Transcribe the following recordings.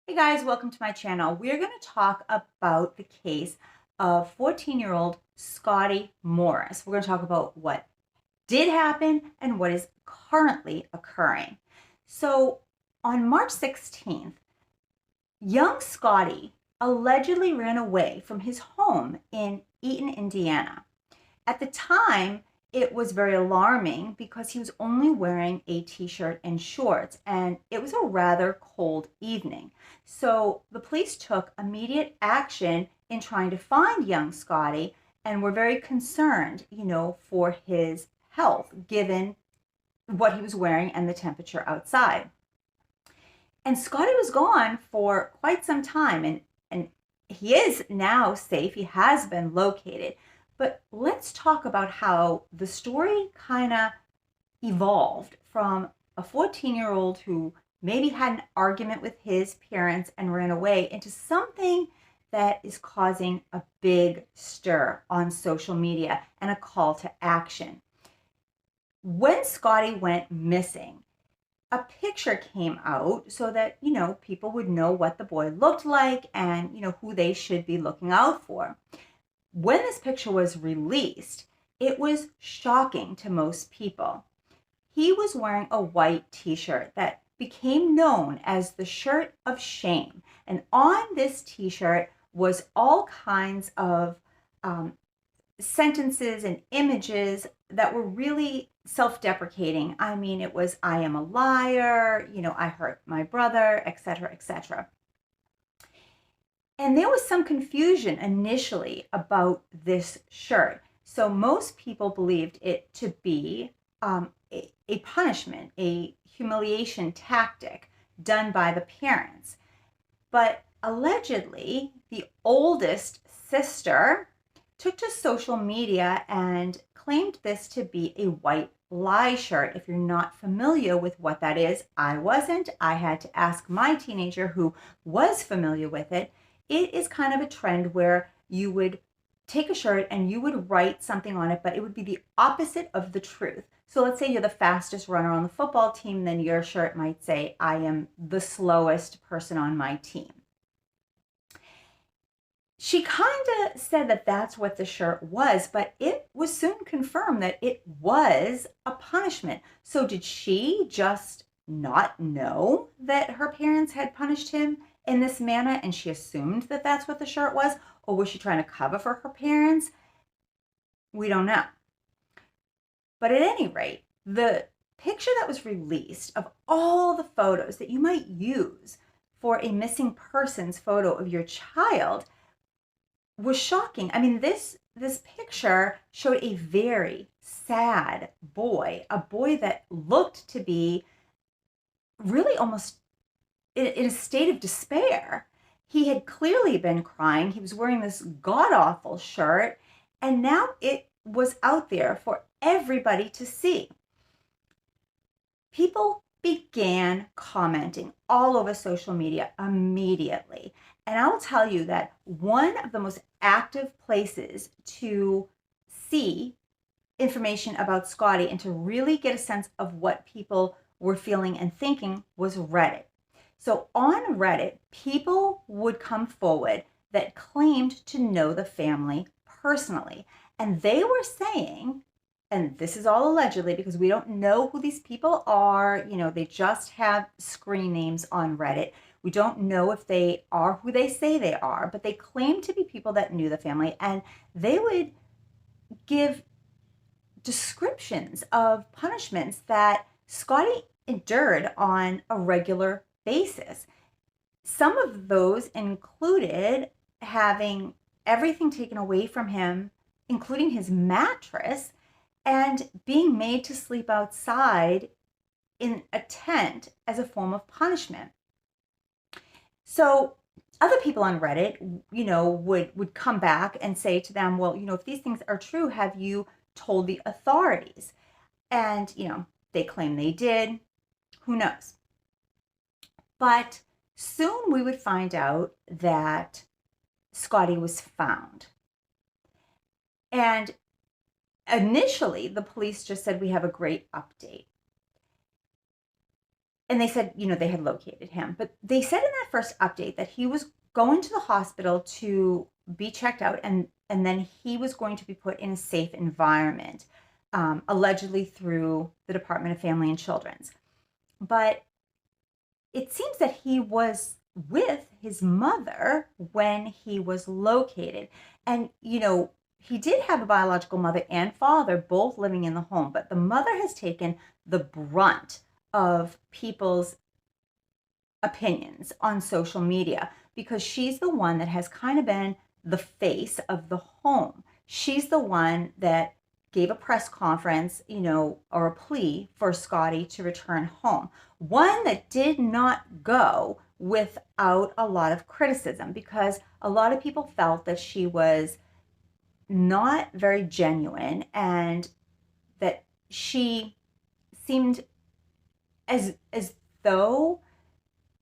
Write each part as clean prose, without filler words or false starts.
Hey guys, welcome to my channel. We're going to talk about the case of 14-year-old Scottie Morris. We're going to talk about what did happen and what is currently occurring. So, on March 16th, young Scottie allegedly ran away from his home in Eaton, Indiana. At the time, it was very alarming because he was only wearing a t-shirt and shorts, and it was a rather cold evening. So the police took immediate action in trying to find young Scottie and were very concerned, for his health, given what he was wearing and the temperature outside. And Scottie was gone for quite some time, and he is now safe. He has been located. But let's talk about how the story kind of evolved from a 14-year-old who maybe had an argument with his parents and ran away into something that is causing a big stir on social media and a call to action. When Scottie went missing, a picture came out so that, people would know what the boy looked like and, who they should be looking out for. When this picture was released, it was shocking to most people. He was wearing a white t-shirt that became known as the shirt of shame. And on this t-shirt was all kinds of sentences and images that were really self-deprecating. I mean, it was, I am a liar, I hurt my brother, etc., etc. And there was some confusion initially about this shirt. So most people believed it to be a punishment, a humiliation tactic done by the parents. But allegedly, the oldest sister took to social media and claimed this to be a white lie shirt. If you're not familiar with what that is, I wasn't. I had to ask my teenager who was familiar with it. It is kind of a trend where you would take a shirt and you would write something on it, but it would be the opposite of the truth. So let's say you're the fastest runner on the football team, then your shirt might say, I am the slowest person on my team. She kind of said that that's what the shirt was, but it was soon confirmed that it was a punishment. So did she just not know that her parents had punished him in this manner and she assumed that that's what the shirt was? Or was she trying to cover for her parents? We don't know. But at any rate, the picture that was released of all the photos that you might use for a missing persons photo of your child was shocking. I mean, this picture showed a very sad boy, a boy that looked to be really almost in a state of despair. He had clearly been crying. He was wearing this god-awful shirt, and now it was out there for everybody to see. People began commenting all over social media immediately. And I'll tell you that one of the most active places to see information about Scottie and to really get a sense of what people were feeling and thinking was Reddit. So on Reddit, people would come forward that claimed to know the family personally. And they were saying, and this is all allegedly because we don't know who these people are, they just have screen names on Reddit. We don't know if they are who they say they are, but they claim to be people that knew the family, and they would give descriptions of punishments that Scottie endured on a regular basis. Some of those included having everything taken away from him, including his mattress, and being made to sleep outside in a tent as a form of punishment. So other people on Reddit, would come back and say to them, well, if these things are true, have you told the authorities? And, they claim they did. Who knows? But soon we would find out that Scottie was found. And initially, the police just said, we have a great update. and they said, they had located him. But they said in that first update that he was going to the hospital to be checked out, and then he was going to be put in a safe environment, allegedly through the Department of Family and Children's. But it seems that he was with his mother when he was located. And, he did have a biological mother and father both living in the home, but the mother has taken the brunt of people's opinions on social media because she's the one that has kind of been the face of the home. She's the one that gave a press conference, or a plea for Scottie to return home. One that did not go without a lot of criticism because a lot of people felt that she was not very genuine and that she seemed as though,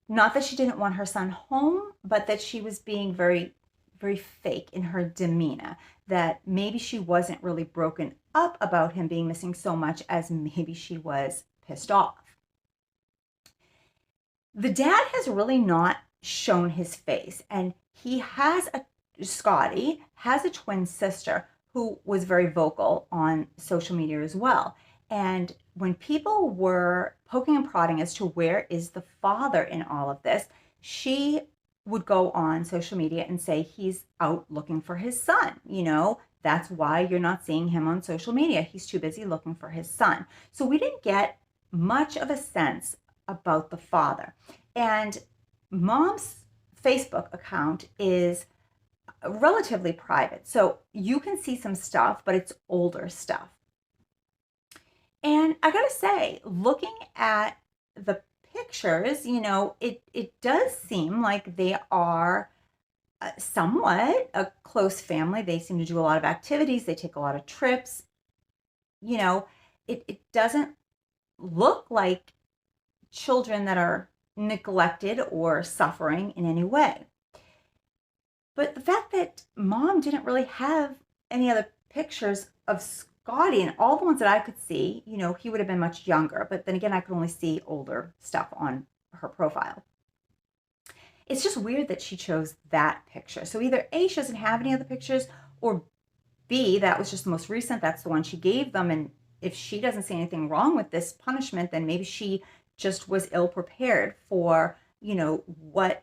not that she didn't want her son home, but that she was being very, very fake in her demeanor, that maybe she wasn't really broken up about him being missing so much as maybe she was pissed off. The dad has really not shown his face, and Scottie has a twin sister who was very vocal on social media as well. And when people were poking and prodding as to where is the father in all of this, she would go on social media and say he's out looking for his son. That's why you're not seeing him on social media. He's too busy looking for his son. So we didn't get much of a sense about the father. And mom's Facebook account is relatively private. So you can see some stuff, but it's older stuff. And I gotta say, looking at the pictures, it does seem like they are somewhat a close family. They seem to do a lot of activities. They take a lot of trips. It doesn't look like children that are neglected or suffering in any way. But the fact that mom didn't really have any other pictures of Scottie, and all the ones that I could see, he would have been much younger. But then again, I could only see older stuff on her profile. It's just weird that she chose that picture. So either A, she doesn't have any other pictures, or B, that was just the most recent. That's the one she gave them. And if she doesn't see anything wrong with this punishment, then maybe she just was ill prepared for, what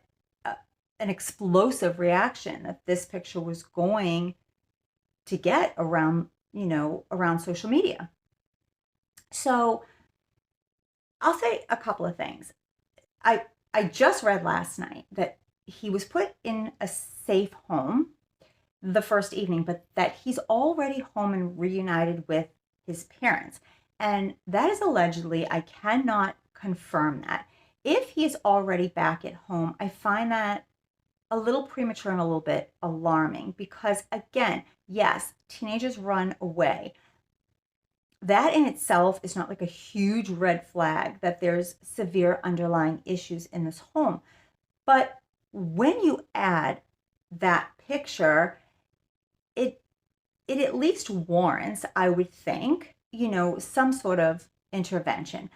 an explosive reaction that this picture was going to get around social media. So I'll say a couple of things. I just read last night that he was put in a safe home the first evening, but that he's already home and reunited with his parents. And that is allegedly, I cannot confirm that. If he is already back at home, I find that a little premature and a little bit alarming because, again, yes, teenagers run away. That in itself is not like a huge red flag that there's severe underlying issues in this home. But when you add that picture, it at least warrants, I would think, some sort of intervention.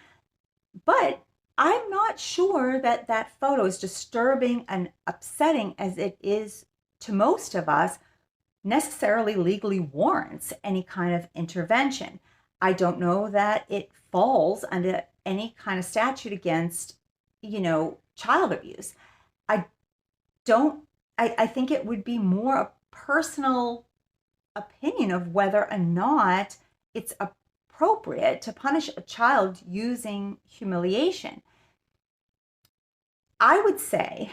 But I'm not sure that that photo, is disturbing and upsetting as it is to most of us, necessarily legally warrants any kind of intervention. I don't know that it falls under any kind of statute against, child abuse. I don't, I think it would be more a personal opinion of whether or not it's appropriate to punish a child using humiliation. I would say,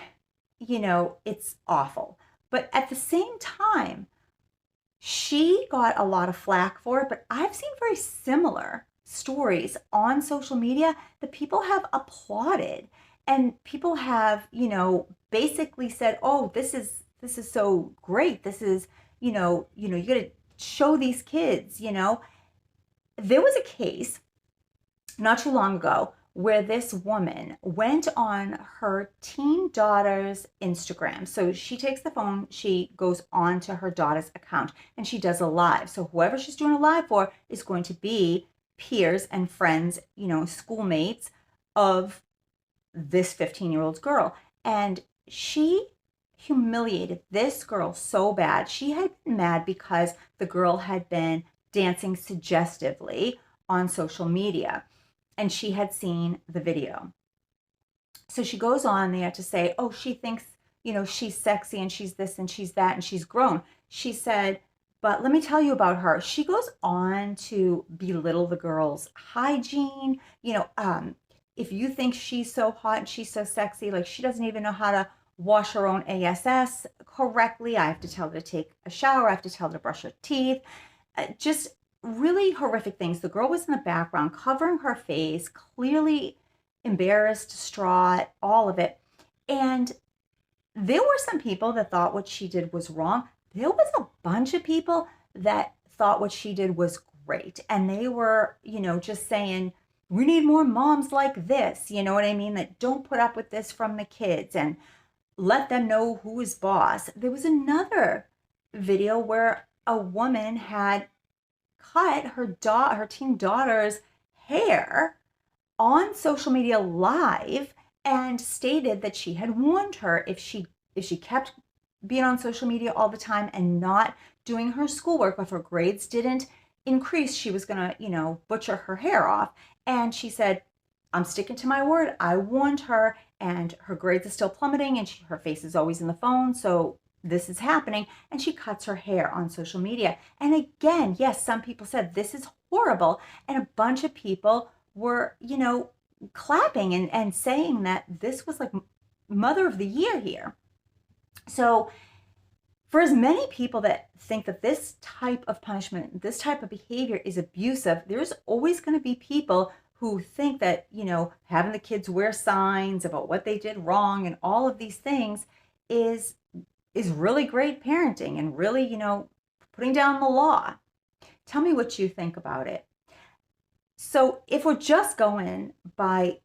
it's awful. But at the same time, she got a lot of flack for it, but I've seen very similar stories on social media that people have applauded, and people have, basically said, "Oh, this is so great. This is, you got to show these kids." There was a case not too long ago where this woman went on her teen daughter's Instagram. So she takes the phone, she goes on to her daughter's account, and she does a live. So whoever she's doing a live for is going to be peers and friends, schoolmates of this 15-year-old girl. And she humiliated this girl so bad. She had been mad because the girl had been dancing suggestively on social media and she had seen the video. So she goes on there to say, oh, she thinks, she's sexy and she's this and she's that and she's grown. She said, but let me tell you about her. She goes on to belittle the girl's hygiene. If you think she's so hot and she's so sexy, like she doesn't even know how to wash her own ass correctly. I have to tell her to take a shower. I have to tell her to brush her teeth. Just really horrific things. The girl was in the background covering her face, clearly embarrassed, distraught, all of it. And there were some people that thought what she did was wrong. There was a bunch of people that thought what she did was great. And they were, just saying, we need more moms like this, you know what I mean? That don't put up with this from the kids and let them know who is boss. There was another video where a woman had cut her teen daughter's hair on social media live and stated that she had warned her if she kept being on social media all the time and not doing her schoolwork, if her grades didn't increase, she was going to, butcher her hair off. And she said, I'm sticking to my word. I warned her, and her grades are still plummeting, and her face is always in the phone. So this is happening. And she cuts her hair on social media. And again, yes, some people said this is horrible. And a bunch of people were, clapping and saying that this was like mother of the year here. So for as many people that think that this type of punishment, this type of behavior is abusive, there's always going to be people who think that, having the kids wear signs about what they did wrong and all of these things is really great parenting and really, putting down the law. Tell me what you think about it. So if we're just going by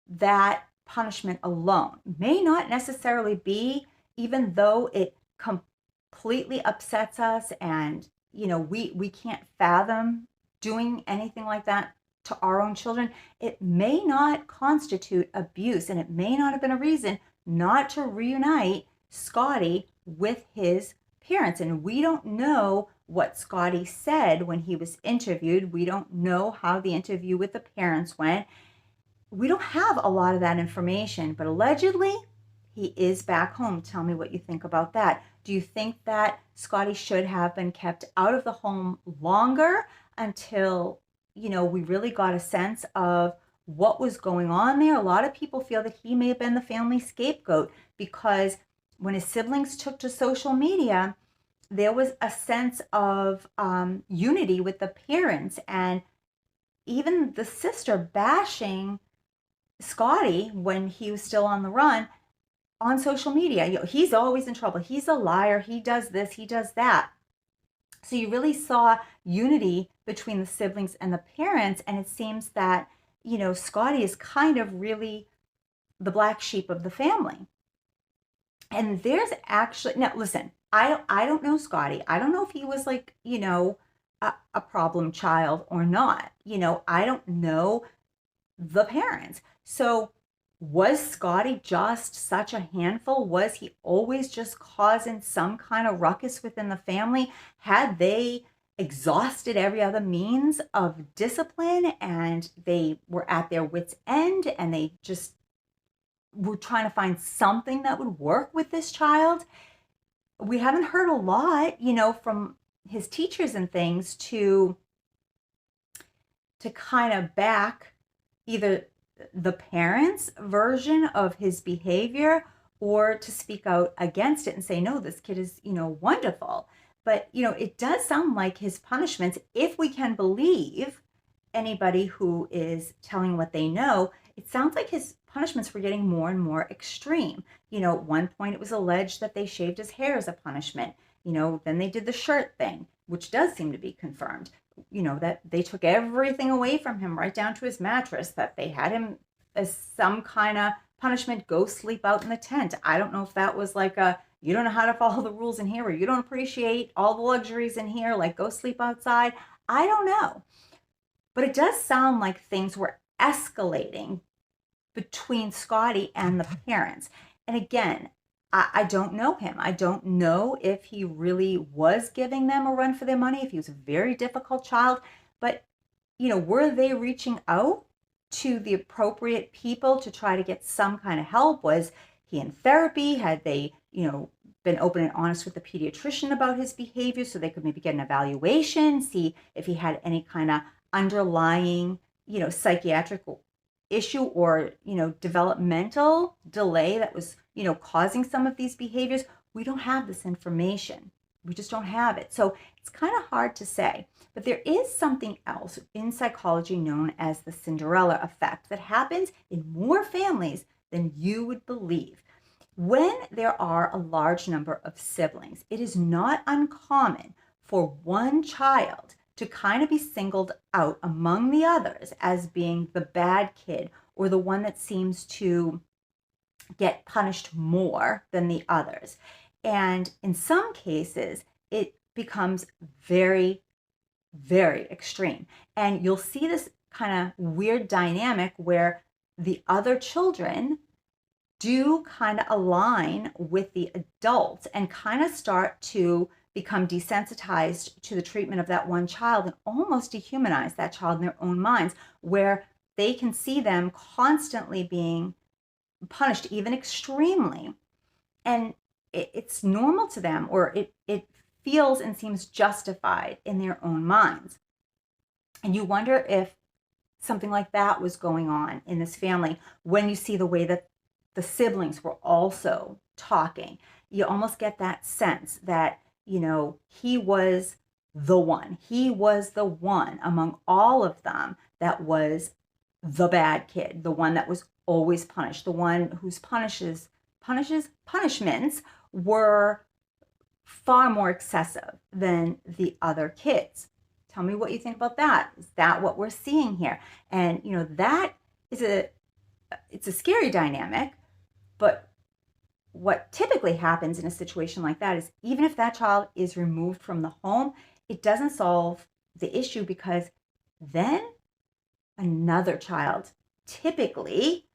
that punishment alone, may not necessarily be, even though it completely upsets us and, we can't fathom doing anything like that to our own children, it may not constitute abuse, and it may not have been a reason not to reunite Scottie with his parents. And we don't know what Scottie said when he was interviewed. We don't know how the interview with the parents went. We don't have a lot of that information, but allegedly he is back home. Tell me what you think about that. Do you think that Scottie should have been kept out of the home longer until, we really got a sense of what was going on there? A lot of people feel that he may have been the family scapegoat because when his siblings took to social media, there was a sense of unity with the parents, and even the sister bashing Scottie when he was still on the run on social media. He's always in trouble. He's a liar. He does this. He does that. So you really saw unity between the siblings and the parents, and it seems that, Scottie is kind of really the black sheep of the family. And there's actually, now listen, I don't know Scottie. I don't know if he was like, a problem child or not. I don't know the parents. So was Scottie just such a handful? Was he always just causing some kind of ruckus within the family? Had they exhausted every other means of discipline and they were at their wits' end and they just were trying to find something that would work with this child? We haven't heard a lot, from his teachers and things to kind of back either the parents' version of his behavior or to speak out against it and say, no, this kid is, wonderful. But, it does sound like his punishments, if we can believe anybody who is telling what they know, it sounds like his punishments were getting more and more extreme. At one point it was alleged that they shaved his hair as a punishment. Then they did the shirt thing, which does seem to be confirmed. That they took everything away from him right down to his mattress, that they had him as some kind of punishment, go sleep out in the tent. I don't know if that was like you don't know how to follow the rules in here, or you don't appreciate all the luxuries in here, like go sleep outside. I don't know. But it does sound like things were escalating between Scottie and the parents. And again, I don't know him. I don't know if he really was giving them a run for their money, if he was a very difficult child. But, were they reaching out to the appropriate people to try to get some kind of help? Was he in therapy? Had they, been open and honest with the pediatrician about his behavior so they could maybe get an evaluation, see if he had any kind of underlying, psychiatric issue or, developmental delay that was, causing some of these behaviors? We don't have this information. We just don't have it. So it's kind of hard to say. But there is something else in psychology known as the Cinderella effect that happens in more families than you would believe. When there are a large number of siblings, it is not uncommon for one child to kind of be singled out among the others as being the bad kid or the one that seems to get punished more than the others. And in some cases, it becomes very, very extreme. And you'll see this kind of weird dynamic where the other children do kind of align with the adults and kind of start to become desensitized to the treatment of that one child and almost dehumanize that child in their own minds, where they can see them constantly being punished, even extremely. And it's normal to them, or it feels and seems justified in their own minds. And you wonder if something like that was going on in this family when you see the way that the siblings were also talking. You almost get that sense that, he was the one. He was the one among all of them that was the bad kid, the one that was always punished, the one whose punishments were far more excessive than the other kids. Tell me what you think about that. Is that what we're seeing here? And that is it's a scary dynamic, but what typically happens in a situation like that is even if that child is removed from the home, it doesn't solve the issue, because then another child typically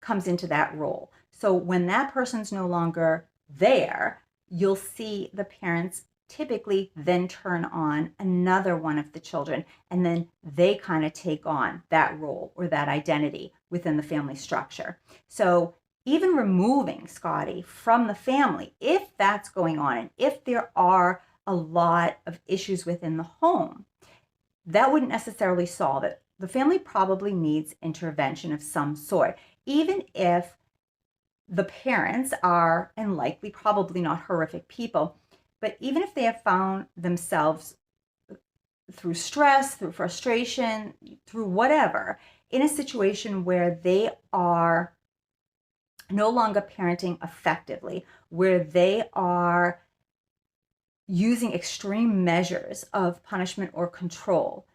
comes into that role. So when that person's no longer there, you'll see the parents typically then turn on another one of the children, and then they kind of take on that role or that identity within the family structure. So even removing Scottie from the family, if that's going on, and if there are a lot of issues within the home, that wouldn't necessarily solve it. The family probably needs intervention of some sort, even if the parents are, and likely probably not horrific people, but even if they have found themselves through stress, through frustration, through whatever, in a situation where they are no longer parenting effectively, where they are using extreme measures of punishment or control,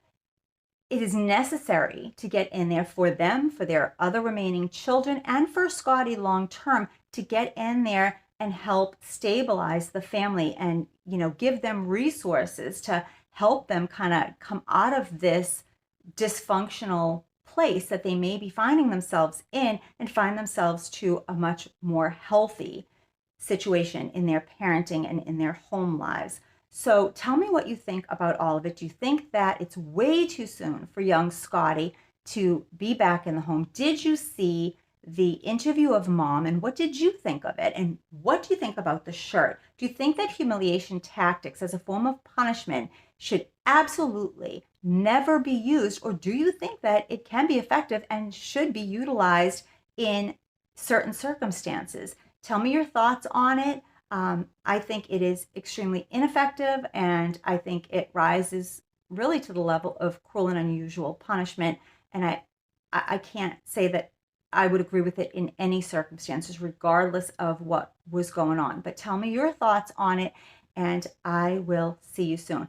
it is necessary to get in there for them, for their other remaining children, and for Scottie long term, to get in there and help stabilize the family and, give them resources to help them kind of come out of this dysfunctional place that they may be finding themselves in and find themselves to a much more healthy situation in their parenting and in their home lives. So tell me what you think about all of it. Do you think that it's way too soon for young Scottie to be back in the home? Did you see the interview of Mom, and what did you think of it? And what do you think about the shirt? Do you think that humiliation tactics as a form of punishment should absolutely never be used, or do you think that it can be effective and should be utilized in certain circumstances? Tell me your thoughts on it. I think it is extremely ineffective, and I think it rises really to the level of cruel and unusual punishment. And I can't say that I would agree with it in any circumstances, regardless of what was going on. But tell me your thoughts on it, and I will see you soon.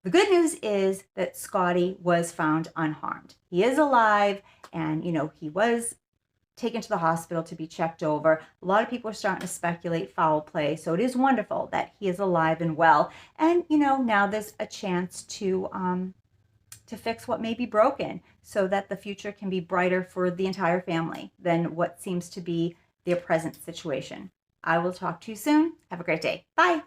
The good news is that Scottie was found unharmed. He is alive, and he was taken to the hospital to be checked over. A lot of people are starting to speculate foul play, so it is wonderful that he is alive and well. And now there's a chance to to fix what may be broken so that the future can be brighter for the entire family than what seems to be their present situation. I will talk to you soon. Have a great day. Bye.